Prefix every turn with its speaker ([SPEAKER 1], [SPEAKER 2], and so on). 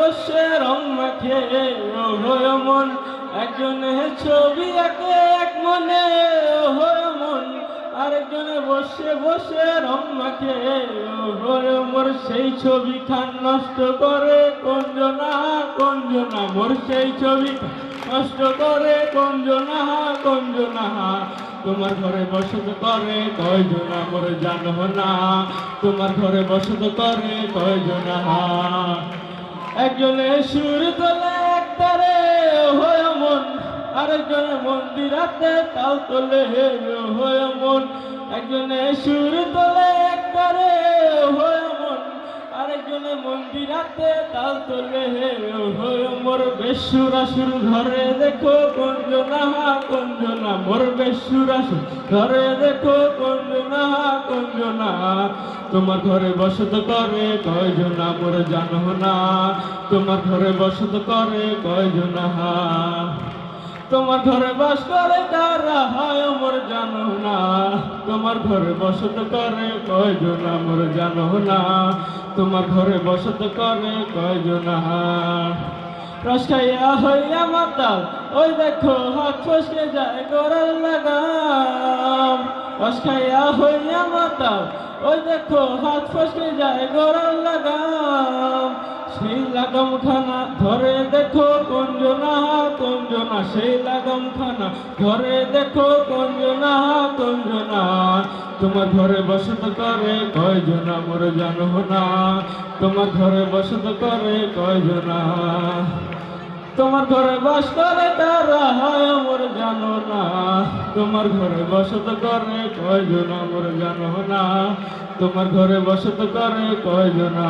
[SPEAKER 1] বসে রং মাখে ওহো মন, একজনে ছবি আঁকে এক মনে ওহো মন, আরেকজনে বসে বসে রং মাখে ওহো মোর, সেই ছবি খান নষ্ট করে কোনজনা কোনজনা, মোর সেই ছবি নষ্ট করে কোনজনা কোনজনা। তোমার ঘরে বসত করে কয়জনা মোর জানো না, তোমার ঘরে বসত করে কয়জনা। একজনে সুর তোলে একতারে ওহো মন, আরেকজনে মন্দিরাতে তাল তোলে ওহো মন, একজনে সুর তোলে একতারে ওহো মন, আরেকজনে মন্দিরাতে তাল তোলে ওহো মোর। বেসুরাসুর ঘরে দেখো কোনজনা কোনজনা, মোর বেসুরাসুর ঘরে দেখো কোনজনা কোনজনা। তোমার ঘরে বসত করে কয়জনা মোর জানো না, তোমার ঘরে বসত করে কয়জনা। তোমার ঘরে বাস করে কারা হয় মোর জানো না, তোমার ঘরে বসত করে কয়জনা মোর জানো না, তোমার ঘরে বসত করে কয়জনা। রস খাইয়া হইয়া মাতাল ওই দেখো হাত ফসকে যায় গড়াল লাগাম, রস খাইয়া হইয়া মাতাল ওই দেখো হাত ফসকে যায় গড়াল লাগাম। সেই লাগাম খানা ধরে দেখো কোনজনা কোনজনা, সেই লাগাম খানা ধরে দেখো কোনজনা কোনজনা। তোমার ঘরে বসত করে কয়জনা মোর জানো না, তোমার ঘরে বসত করে কয়জনা। তোমার ঘরে বাস করে তারা হয় মোর জানো না, তোমার ঘরে বসত করে কয়জনা মোর জানো না, তোমার ঘরে বসত করে কয়জনা।